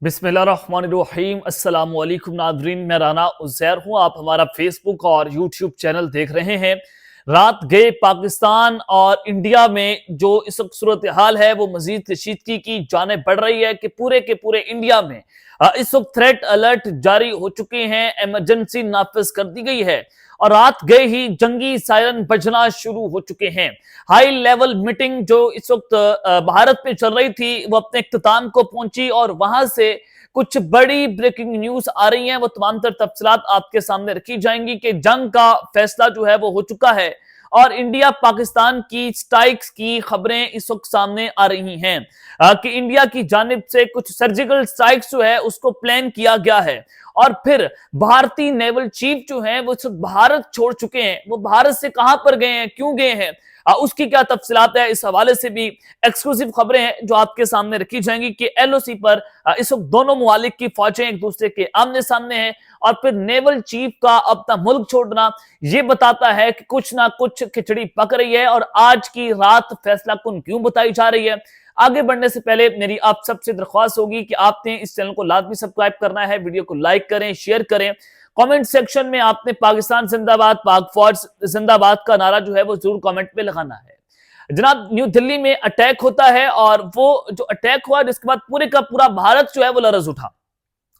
बिस्मिल्लाहिर्रहमानिर्रहीम अस्सलाम वालेकुम नादरीन, मैं राना उज़ैर हूँ। आप हमारा फेसबुक और यूट्यूब चैनल देख रहे हैं। रात गए पाकिस्तान और इंडिया में जो इस वक्त सूरत हाल है वो मजीद कशीदगी की जानिब बढ़ रही है कि पूरे के पूरे इंडिया में इस वक्त थ्रेट अलर्ट जारी हो चुके हैं, इमरजेंसी नाफिज कर दी गई है और रात गए ही जंगी सायरन बजना शुरू हो चुके हैं। हाई लेवल मीटिंग जो इस वक्त भारत में चल रही थी वो अपने इख्तिताम को पहुंची और वहां से कुछ बड़ी ब्रेकिंग न्यूज आ रही हैं। वो तमाम तर तफसीलात आपके सामने रखी जाएंगी कि जंग का फैसला जो है वो हो चुका है और इंडिया पाकिस्तान की स्ट्राइक्स की खबरें इस वक्त सामने आ रही हैं कि इंडिया की जानिब से कुछ सर्जिकल स्ट्राइक्स जो है उसको प्लान किया गया है और फिर भारतीय नेवल चीफ जो है वो भारत छोड़ चुके हैं। वो भारत से कहां पर गए हैं, क्यों गए हैं, उसकी क्या तफसीलात है, इस हवाले से भी एक्सक्लूसिव खबरें हैं जो आपके सामने रखी जाएंगी कि एलओसी पर इस वक्त दोनों मुमालिक की फौजें एक दूसरे के आमने सामने हैं और फिर नेवल चीफ का अपना मुल्क छोड़ना यह बताता है कि कुछ ना कुछ खिचड़ी पक रही है और आज की रात फैसला कुन क्यों बताई जा रही है। आगे बढ़ने से पहले मेरी आप सबसे दरख्वास्त होगी कि आपने इस चैनल को लाजमी सब्सक्राइब करना है, वीडियो को लाइक करें, शेयर करें, कमेंट सेक्शन में आपने पाकिस्तान जिंदाबाद, पाक फौज जिंदाबाद का नारा जो है वो जरूर कमेंट में लगाना है। जनाब, न्यू दिल्ली में अटैक होता है और वो जो अटैक हुआ जिसके बाद पूरे का पूरा भारत जो है वो लरज उठा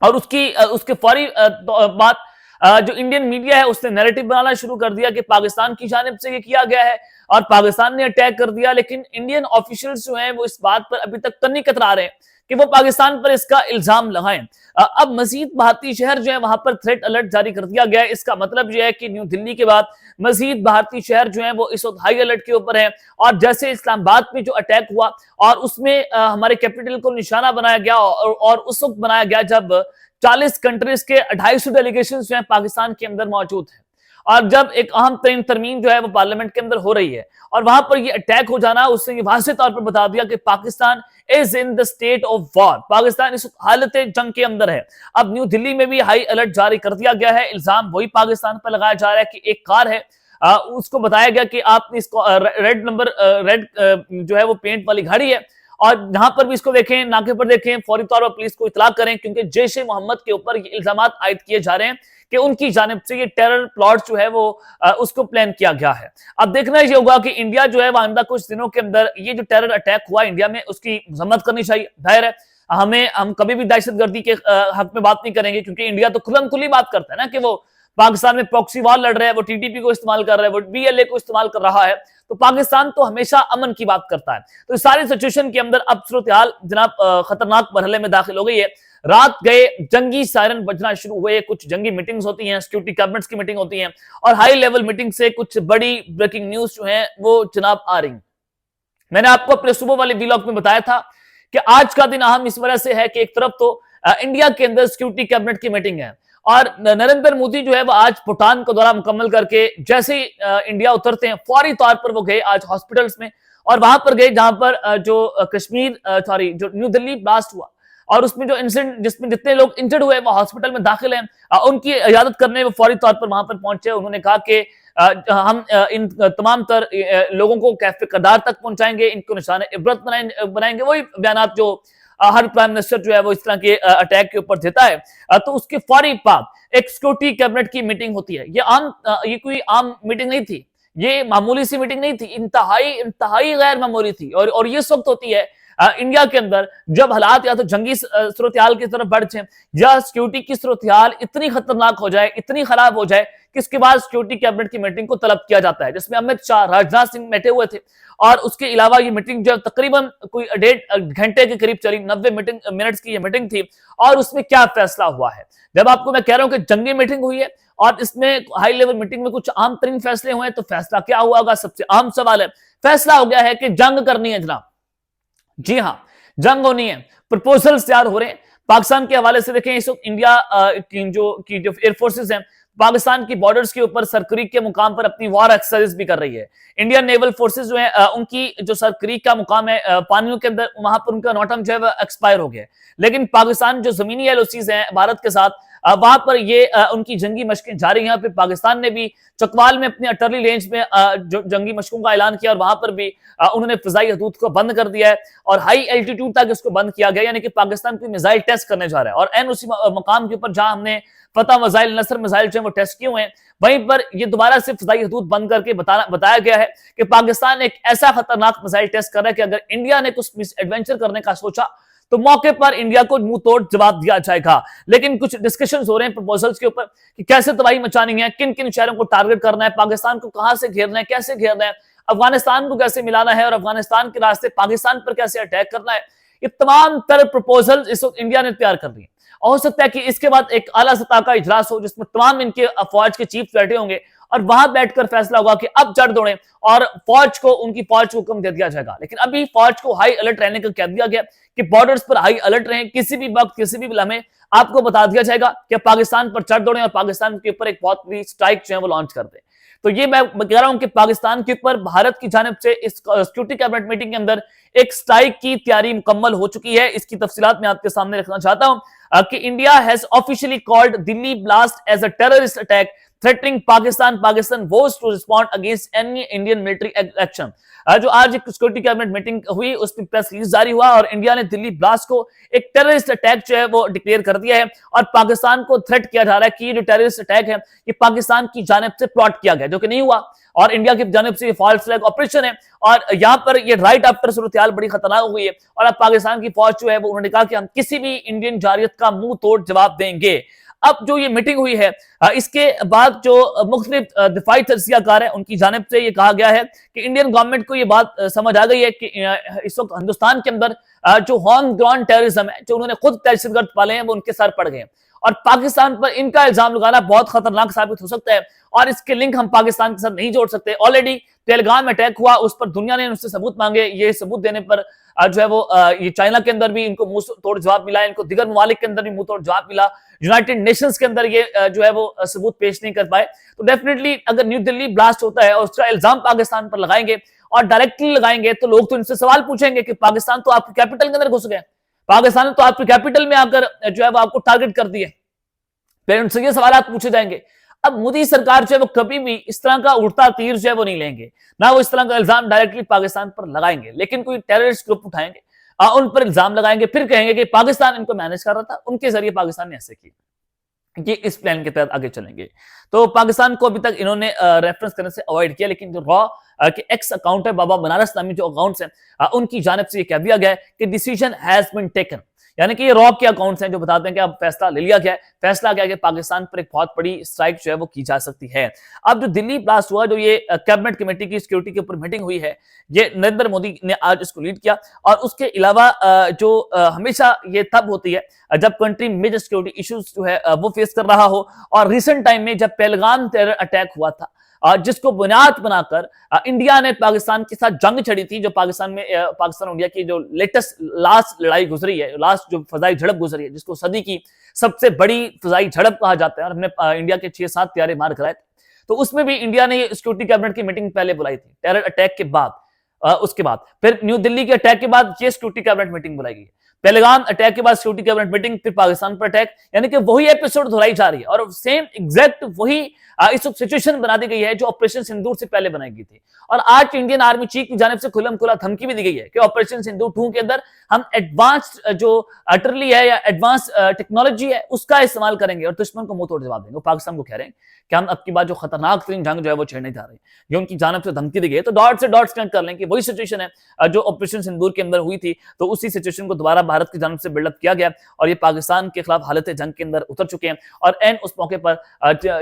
और उसके फौरी बाद जो इंडियन मीडिया है उसने नैरेटिव बनाना शुरू कर दिया कि पाकिस्तान की जानिब से ये किया गया है और पाकिस्तान ने अटैक कर दिया। लेकिन इंडियन ऑफिशियल्स जो हैं वो इस बात पर अभी तक कन्नी कतरा रहे हैं कि वो पाकिस्तान पर इसका इल्जाम लगाएं। अब मजीद भारतीय शहर जो है वहां पर थ्रेट अलर्ट जारी कर दिया गया है। इसका मतलब यह है कि न्यू दिल्ली के बाद मजीद भारतीय शहर जो है वो इस वक्त हाई अलर्ट के ऊपर है और जैसे इस्लामाबाद में जो अटैक हुआ और उसमें हमारे कैपिटल को निशाना बनाया गया और उस वक्त बनाया गया जब 40 कंट्रीज के 250 डेलीगेशन जो है पाकिस्तान के अंदर मौजूद है और जब एक अहम तरीन तरमीम जो है वो पार्लियामेंट के अंदर हो रही है और वहां पर ये अटैक हो जाना उसने ये वाज़ेह तौर पर बता दिया कि Pakistan is in the state of war, Pakistan इस हालत जंग के अंदर है। अब न्यू दिल्ली में भी हाई अलर्ट जारी कर दिया गया है। इल्जाम वही पाकिस्तान पर लगाया जा रहा है कि एक कार है उसको बताया गया कि आपने इसको रेड नंबर रेड जो है वो पेंट वाली गाड़ी है और जहां पर भी इसको देखें, नाके पर देखें, फौरी तौर पर पुलिस को इतला करें क्योंकि जैश ए मोहम्मद के ऊपर ये इल्जाम आयद किए जा रहे हैं कि उनकी जानिब से ये टेरर प्लॉट जो है वो उसको प्लान किया गया है। अब देखना ये होगा कि इंडिया जो है आइंदा कुछ दिनों के अंदर ये जो टेरर अटैक हुआ इंडिया में उसकी मजम्मत करनी चाहिए। जाहिर है हम कभी भी दहशतगर्दी के हक में बात नहीं करेंगे क्योंकि इंडिया तो खुलम खुली बात करता है ना कि वो पाकिस्तान में प्रॉक्सी वॉर लड़ रहा है, वो टीटीपी को इस्तेमाल कर रहा है, वो बीएलए को इस्तेमाल कर रहा है। तो पाकिस्तान तो हमेशा अमन की बात करता है। तो इस सारी सिचुएशन के अंदर अब सूरत हाल जनाब खतरनाक मरहले में दाखिल हो गई है। रात गए जंगी सायरन बजना शुरू हुए, कुछ जंगी मीटिंग्स होती हैं, सिक्योरिटी कैबिनेट्स की मीटिंग होती हैं और हाई लेवल मीटिंग से कुछ बड़ी ब्रेकिंग न्यूज जो है वो जनाब आ रही। मैंने आपको अपने सुबह वाले व्लॉग में बताया था कि आज का दिन अहम इस वजह से है कि एक तरफ तो इंडिया के अंदर सिक्योरिटी कैबिनेट की मीटिंग है और नरेंद्र मोदी जो है वो आज भूटान का दौरा मुकम्मल करके जैसे ही इंडिया उतरते हैं फौरी तौर पर वो गए आज हॉस्पिटल्स में और वहां पर गए जहां पर जो न्यू दिल्ली ब्लास्ट हुआ और उसमें जो इंसिडेंट जिसमें जितने लोग इंजर्ड हुए वो हॉस्पिटल में दाखिल हैं उनकी इजाजत करने वो फौरी तौर पर वहां पर पहुंचे। उन्होंने कहा कि हम इन तमाम तर लोगों को कैफ कदार तक पहुंचाएंगे, इनको निशान इबरत बनाएंगे। वही बयान जो हर प्राइम मिनिस्टर जो है वो इस तरह के अटैक के ऊपर देता है। तो उसके फौरी बाद एक सिक्योरिटी कैबिनेट की मीटिंग होती है। ये कोई आम मीटिंग नहीं थी, ये मामूली सी मीटिंग नहीं थी, इंतहाई गैर मामूली थी और ये वक्त होती है इंडिया के अंदर जब हालात या तो जंगी सूरत हाल की तरफ बढ़ जाए या सिक्योरिटी की सूरत हाल इतनी खतरनाक हो जाए, इतनी खराब हो जाए कि इसके बाद सिक्योरिटी कैबिनेट की मीटिंग को तलब किया जाता है जिसमें अमित शाह, राजनाथ सिंह बैठे हुए थे और उसके अलावा ये मीटिंग जो तकरीबन कोई 1.5 घंटे के करीब चली, 90 मिनट्स की ये मीटिंग थी। और उसमें क्या फैसला हुआ है, जब आपको मैं कह रहा हूं कि जंगी मीटिंग हुई है और इसमें हाई लेवल मीटिंग में कुछ आम तरीन फैसले हुए हैं, तो फैसला क्या हुआ होगा? सबसे आम सवाल है, फैसला हो गया है कि जंग करनी है जनाब। जी हां, जंग होनी है, प्रपोजल्स तैयार हो रहे हैं। पाकिस्तान के हवाले से देखें, इस वक्त इंडिया की जो एयरफोर्सेज हैं पाकिस्तान की बॉर्डर्स के ऊपर सरक्रीक के मुकाम पर अपनी वॉर एक्सरसाइज भी कर रही है। इंडियन नेवल फोर्सेज जो है उनकी जो सरक्रीक का मुकाम है पानियों के अंदर, वहां पर उनका नॉटम जो है एक्सपायर हो गया है। लेकिन पाकिस्तान जो जमीनी एलओसीज हैं भारत के साथ वहां पर ये उनकी जंगी मशकें जारी हैं। फिर पाकिस्तान ने भी चकवाल में अपनी अटरली रेंज में जो जंगी मशकों का ऐलान किया और वहां पर भी उन्होंने फिजाई हदूद को बंद कर दिया है और हाई एल्टीट्यूड तक इसको बंद किया गया, यानी कि पाकिस्तान कोई मिसाइल टेस्ट करने जा रहा है। और एन उसी मकाम के ऊपर जहां हमने फतह मिसाइल, नसर मिसाइल जो वो टेस्ट किए हुए हैं, वहीं पर ये दोबारा से फिजाई हदूद बंद करके बताया गया है कि पाकिस्तान एक ऐसा खतरनाक मिसाइल टेस्ट कर रहा है कि अगर इंडिया ने कुछ मिस एडवेंचर करने का सोचा तो मौके पर इंडिया को मुंह तोड़ जवाब दिया जाएगा। लेकिन कुछ डिस्कशंस हो रहे हैं प्रपोजल्स के ऊपर कि कैसे तबाही मचानी है, किन किन शहरों को टारगेट करना है, पाकिस्तान को कहां से घेरना है, कैसे घेरना है, अफगानिस्तान को कैसे मिलाना है और अफगानिस्तान के रास्ते पाकिस्तान पर कैसे अटैक करना है। ये तमाम तरह प्रपोजल इस वक्त इंडिया ने तैयार कर दी है। और हो सकता है कि इसके बाद एक आला सतह का इजलास हो जिसमें तमाम इनके फौज के चीफ बैठे होंगे और वहां बैठकर फैसला होगा कि अब जड़ दौड़े और फौज को उनकी फौज को हुक्म दे दिया जाएगा। लेकिन अभी फौज को हाई अलर्ट रहने का कह दिया गया कि बॉर्डर्स पर हाई अलर्ट रहें, किसी भी वक्त किसी भी लम्हे आपको बता दिया जाएगा कि पाकिस्तान पर चढ़ दौड़े और पाकिस्तान के ऊपर एक बहुत बड़ी स्ट्राइक जो है वो लॉन्च कर दे। तो ये मैं कह रहा हूं कि पाकिस्तान के ऊपर भारत की जानिब से इस सिक्योरिटी कैबिनेट मीटिंग के अंदर एक स्ट्राइक की तैयारी मुकम्मल हो चुकी है। इसकी तफसीलात मैं आपके सामने रखना चाहता हूं कि India has officially called Delhi blast as a terrorist attack threatening Pakistan. Pakistan was to respond against any Indian military action. जो आज एक सिक्योरिटी कैबिनेट मीटिंग हुई उसमें प्रेस रिलीज जारी हुआ और इंडिया ने दिल्ली ब्लास्ट को एक टेररिस्ट अटैक जो है वो डिक्लेयर कर दिया है और पाकिस्तान को थ्रेट किया जा रहा है कि ये जो टेररिस्ट अटैक है ये पाकिस्तान की जानिब से प्लॉट किया गया, जो कि नहीं हुआ और इंडिया की जानिब से ये फॉल्स फ्लैग ऑपरेशन है। और यहां पर ये राइट आफ्टर सूरत-ए-हाल बड़ी खतरनाक हुई है और अब पाकिस्तान की फौज जो है वो उन्होंने कहा कि हम किसी भी इंडियन जारियत का मुंह तोड़ जवाब देंगे। अब जो ये मीटिंग हुई है इसके बाद जो मुख्तलिफ दिफाई तज्जियाकार है उनकी जानिब से ये कहा गया है कि इंडियन गवर्नमेंट को ये बात समझ आ गई है कि इस वक्त हिंदुस्तान के अंदर जो होम ग्राउंड टेररिज्म है, जो उन्होंने खुद दहशतगर्द पाले हैं, वो उनके सर पड़ गए हैं और पाकिस्तान पर इनका इल्जाम लगाना बहुत खतरनाक साबित हो सकता है और इसके लिंक हम पाकिस्तान के साथ नहीं जोड़ सकते। ऑलरेडी पहलगाम अटैक हुआ, उस पर दुनिया ने उनसे सबूत मांगे, ये सबूत देने पर जो है वो ये चाइना के अंदर भी इनको मुंह तोड़ जवाब मिला, इनको दिगर ममालिक के अंदर भी मुंह तोड़ जवाब मिला, यूनाइटेड नेशंस के अंदर ये जो है वो सबूत पेश नहीं कर पाए। तो डेफिनेटली अगर न्यू दिल्ली ब्लास्ट होता है और उसका इल्जाम पाकिस्तान पर लगाएंगे और डायरेक्टली लगाएंगे तो लोग तो इनसे सवाल पूछेंगे कि पाकिस्तान तो आपकी कैपिटल के अंदर घुस गए, पाकिस्तान ने तो आपकी कैपिटल में आकर जो है वो आपको टारगेट कर दिए, फिर उनसे ये सवाल पूछे जाएंगे। अब मोदी सरकार जो है वो कभी भी इस तरह का उड़ता तीर जो है वो नहीं लेंगे, ना वो इस तरह का इल्जाम डायरेक्टली पाकिस्तान पर लगाएंगे, लेकिन कोई टेररिस्ट ग्रुप उठाएंगे, उन पर इल्जाम लगाएंगे, फिर कहेंगे कि पाकिस्तान इनको मैनेज कर रहा था, उनके जरिए पाकिस्तान ने ऐसे किया। ये इस प्लान के तहत आगे चलेंगे। तो पाकिस्तान को अभी तक इन्होंने रेफरेंस करने से अवॉइड किया, लेकिन जो रॉ के एक्स अकाउंट है, बाबा बनारस नामी जो अकाउंट्स हैं, उनकी जानिब से ये कह दिया गया है कि डिसीजन हैज बीन टेकन, यानी कि ये रॉ के अकाउंट्स हैं जो बताते हैं कि अब फैसला ले लिया गया है, फैसला क्या है कि पाकिस्तान पर एक बहुत बड़ी स्ट्राइक जो है वो की जा सकती है। अब जो दिल्ली ब्लास्ट हुआ, जो ये कैबिनेट कमेटी की सिक्योरिटी के ऊपर मीटिंग हुई है, ये नरेंद्र मोदी ने आज इसको लीड किया और उसके अलावा जो हमेशा ये तब होती है जब कंट्री मेजर सिक्योरिटी इश्यूज जो है वो फेस कर रहा हो और रिसेंट टाइम में जब पहलगाम टेरर अटैक हुआ था जिसको बुनियाद बनाकर इंडिया ने पाकिस्तान के साथ जंग छड़ी थी, जो पाकिस्तान और इंडिया की जो लेटेस्ट लास्ट लड़ाई गुजरी है, लास्ट जो फजाई झड़प गुजरी है, जिसको सदी की सबसे बड़ी फजाई झड़प कहा जाता है और हमने इंडिया के 6-7 त्यारे मार कराए थे, तो उसमें भी इंडिया ने सिक्योरिटी कैबिनेट की मीटिंग पहले बुलाई थी टेरर अटैक के बाद। उसके बाद फिर न्यू दिल्ली के अटैक के बाद ये सिक्योरिटी कैबिनेट मीटिंग बुलाई गई, पहलगाम अटैक के बाद सिक्योरिटी कैबिनेट मीटिंग, फिर पाकिस्तान पर अटैक, यानी कि वही एपिसोड दोहराई जा रही है और सेम एग्जैक्ट वही इस सिचुएशन बना दी गई है जो ऑपरेशन सिंदूर से पहले बनाई गई थी। और आज इंडियन आर्मी चीफ की जानिब से खुल्लम खुला धमकी भी दी गई है कि ऑपरेशन सिंदूर 2 के अंदर हम एडवांस्ड जो अटरली है या एडवांस टेक्नोलॉजी है उसका इस्तेमाल करेंगे और दुश्मन को मुंह तोड़ जवाब देंगे। पाकिस्तान को कह रहे हैं कि हम अब की बात जो खतरनाक तरीन जंग जो है वो छेड़ने जा रहे हैं, ये उनकी जानिब से धमकी दी गई है। तो डॉट से डॉट्स कनेक्ट कर लें कि वही सिचुएशन है जो ऑपरेशन सिंदूर के अंदर हुई थी, तो उसी सिचुएशन को दोबारा भारत की जानिब से बिल्डअप किया गया और ये पाकिस्तान के खिलाफ हालत जंग के अंदर उतर चुके हैं। और एन उस मौके पर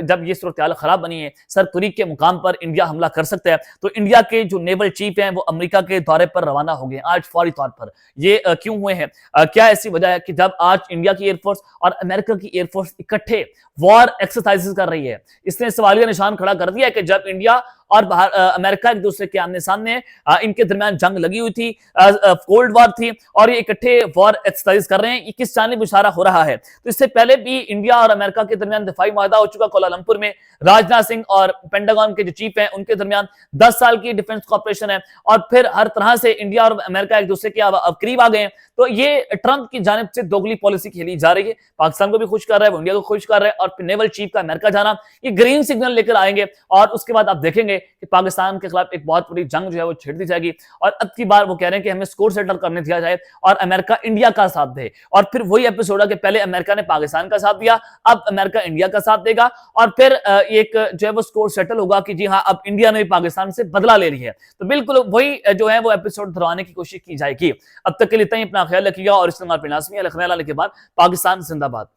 जब ये सूरत-ए-हाल खराब बनी है, सर कुरीक के मुकाम पर इंडिया हमला कर सकता है, तो इंडिया के जो नेवल चीफ हैं वो अमेरिका के दौरे पर रवाना हो गए आज फौरी तौर पर। ये क्यों हुए हैं, क्या ऐसी वजह है कि जब आज इंडिया की एयरफोर्स और अमेरिका की एयरफोर्स इकट्ठे वॉर एक्सरसाइजेस कर रही है, इसने सवालिया निशान खड़ा कर दिया है कि जब इंडिया और अमेरिका एक दूसरे के आमने सामने है। इनके दरमियान जंग लगी हुई थी, कोल्ड वॉर थी, और ये इकट्ठे वॉर एक्सरसाइज कर रहे हैं। ये किस जानिब इशारा हो रहा है? तो इससे पहले भी इंडिया और अमेरिका के दरमियान दिफाई मुआहदा हो चुका कोलालंपुर में। राजनाथ सिंह और पेंटागन के जो चीफ हैं उनके दरमियान 10 साल की डिफेंस कॉपरेशन है, और फिर हर तरह से इंडिया और अमेरिका एक दूसरे के अब करीब आ गए हैं। तो ये ट्रंप की जानिब से दोगली पॉलिसी खेली जा रही है, पाकिस्तान को भी खुश कर रहा है, वो इंडिया को खुश कर रहा है, और फिर नेवल चीफ का अमेरिका जाना ये ग्रीन सिग्नल लेकर आएंगे। और उसके बाद आप देखेंगे कि पाकिस्तान के खिलाफ एक बहुत बड़ी जंग जो है वो छेड़ दी जाएगी, और अब की बार वो कह रहे हैं कि हमें स्कोर सेटल करने दिया जाए और अमेरिका इंडिया का साथ दे। और फिर वही एपिसोड है कि पहले अमेरिका ने पाकिस्तान का साथ दिया, अब अमेरिका इंडिया का साथ देगा, और फिर एक जो है वो स्कोर सेटल होगा कि जी हाँ, अब इंडिया ने भी पाकिस्तान से बदला ले ली है। तो बिल्कुल वही जो है वो एपिसोड दोहराने की कोशिश की जाएगी। अब तक के लिए इतना ही, अपना ख्याल रखिएगा, और इस लाजमी के बाद पाकिस्तान जिंदाबाद।